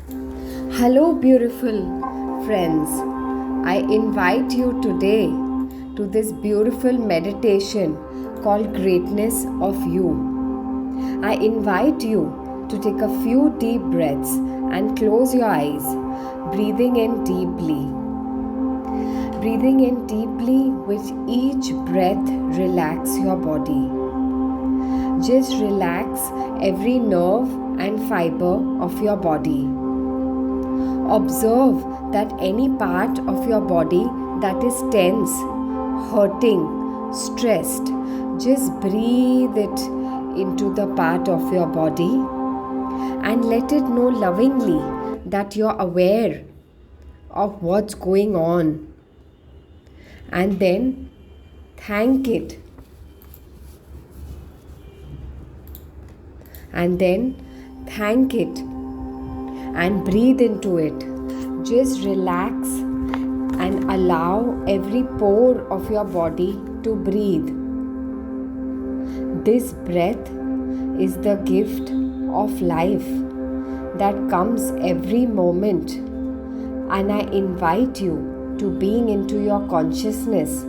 Hello, beautiful friends. I invite you today to this beautiful meditation called Greatness of You. I invite you to take a few deep breaths and close your eyes, breathing in deeply. Breathing in deeply, with each breath, relax your body. Just relax every nerve and fiber of your body. Observe that any part of your body that is tense, hurting, stressed, just breathe it into the part of your body and let it know lovingly that you're aware of what's going on. And then thank it. And then thank it and breathe into it. Just relax and allow every pore of your body to breathe. This breath is the gift of life that comes every moment, and I invite you to being into your consciousness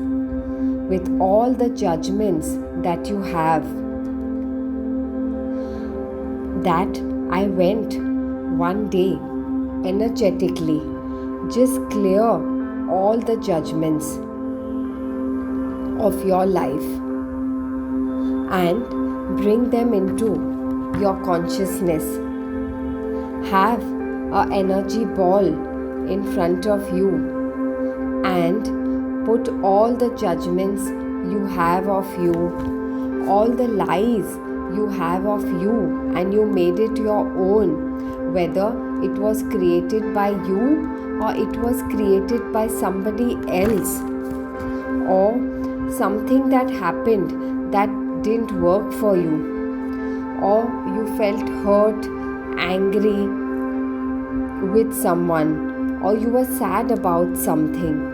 with all the judgments that you have. That I went one day energetically, just clear all the judgments of your life and bring them into your consciousness. Have an energy ball in front of you and put all the judgments you have of you, all the lies you have of you, and you made it your own, whether it was created by you or it was created by somebody else, or something that happened that didn't work for you, or you felt hurt, angry with someone, or you were sad about something.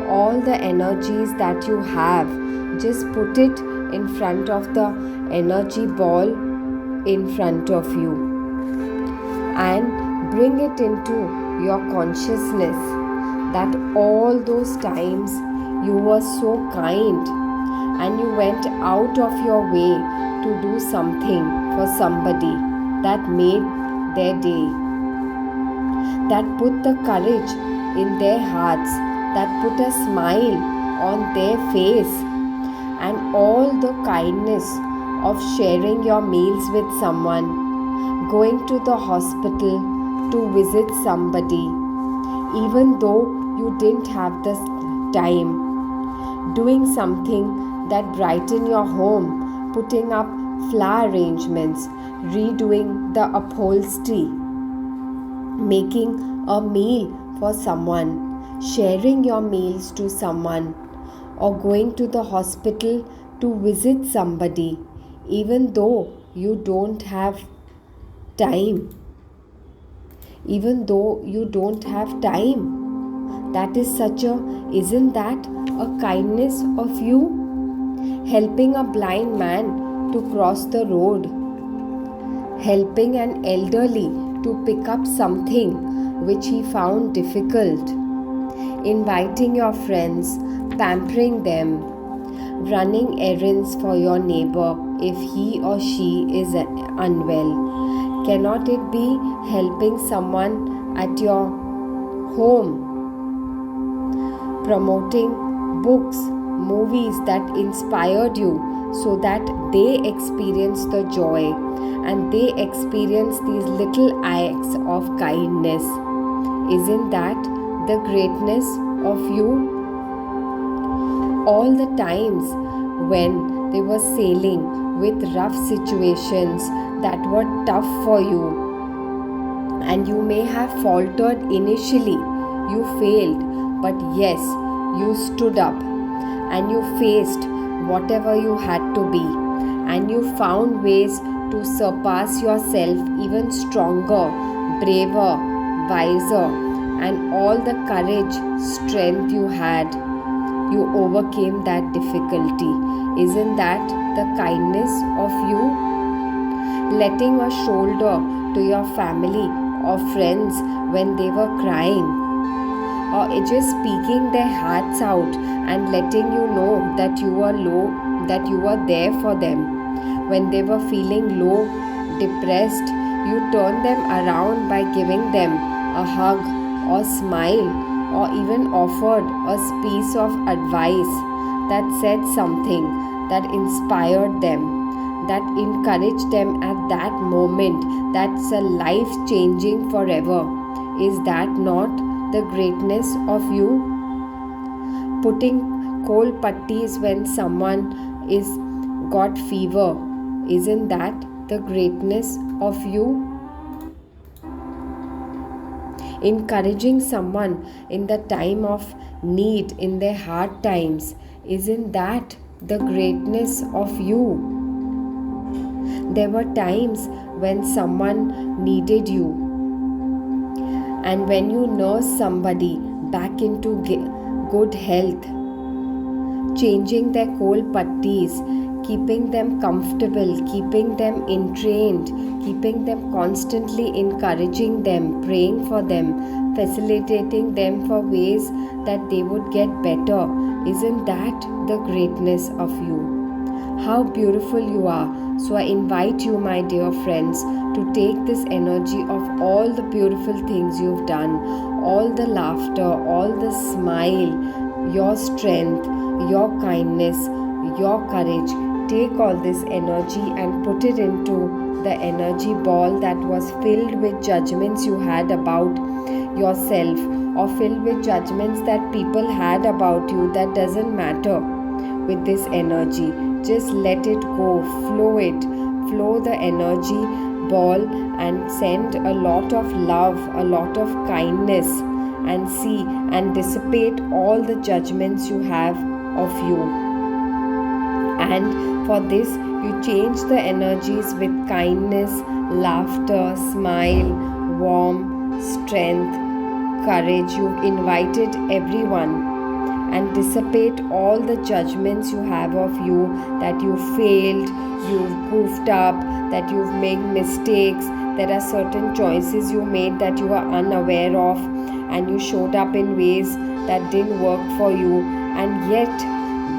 All the energies that you have, just put it in front of the energy ball in front of you and bring it into your consciousness that all those times you were so kind and you went out of your way to do something for somebody that made their day, that put the courage in their hearts, that put a smile on their face, and all the kindness of sharing your meals with someone, going to the hospital to visit somebody, even though you didn't have the time, doing something that brighten your home, putting up flower arrangements, redoing the upholstery, making a meal for someone, sharing your meals to someone, or going to the hospital to visit somebody, even though you don't have time. Even though you don't have time, that is isn't that a kindness of you? Helping a blind man to cross the road, helping an elderly to pick up something which he found difficult, inviting your friends, pampering them, running errands for your neighbor if he or she is unwell. Cannot it be helping someone at your home, promoting books, movies that inspired you so that they experience the joy and they experience these little acts of kindness? Isn't that the greatness of you? All the times when they were sailing with rough situations that were tough for you, and you may have faltered initially, you failed, but yes, you stood up and you faced whatever you had to be, and you found ways to surpass yourself even stronger, braver, wiser, and all the courage, strength you had. You overcame that difficulty. Isn't that the kindness of you? Letting a shoulder to your family or friends when they were crying, or just speaking their hearts out and letting you know that you were low, that you were there for them. When they were feeling low, depressed, you turned them around by giving them a hug or smile, or even offered a piece of advice that said something that inspired them, that encouraged them at that moment. That's a life changing forever. Is that not the greatness of you? Putting cold patties when someone is got fever, isn't that the greatness of you? Encouraging someone in the time of need, in their hard times, isn't that the greatness of you? There were times when someone needed you, and when you nursed somebody back into good health, changing their cold patties, keeping them comfortable, keeping them entrained, keeping them constantly encouraging them, praying for them, facilitating them for ways that they would get better. Isn't that the greatness of you? How beautiful you are. So I invite you, my dear friends, to take this energy of all the beautiful things you've done, all the laughter, all the smile, your strength, your kindness, your courage. Take all this energy and put it into the energy ball that was filled with judgments you had about yourself, or filled with judgments that people had about you. That doesn't matter. With this energy, just let it go, flow the energy ball and send a lot of love, a lot of kindness, and see and dissipate all the judgments you have of you. And for this, you change the energies with kindness, laughter, smile, warmth, strength, courage. You've invited everyone, and dissipate all the judgments you have of you, that you failed, you've goofed up, that you've made mistakes. There are certain choices you made that you are unaware of, and you showed up in ways that didn't work for you. And yet,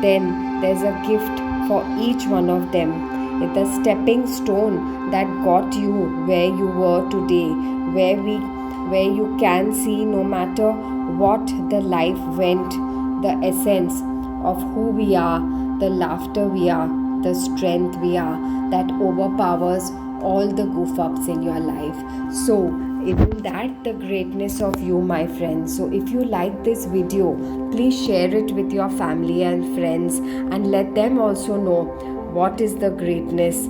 then there's a gift for each one of them. It's a stepping stone that got you where you were today, where you can see, no matter what the life went, the essence of who we are, the laughter we are, the strength we are, that overpowers all the goof ups in your life. So, isn't that the greatness of you, my friends? So, if you like this video, please share it with your family and friends, and let them also know what is the greatness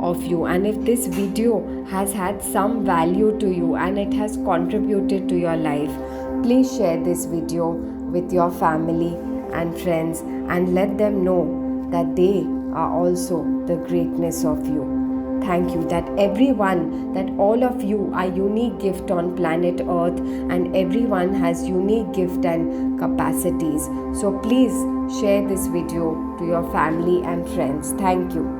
of you. And if this video has had some value to you and it has contributed to your life, please share this video with your family and friends, and let them know that they are also the greatness of you. Thank you. That everyone, that all of you are unique gift on planet Earth, and everyone has unique gift and capacities. So please share this video to your family and friends. Thank you.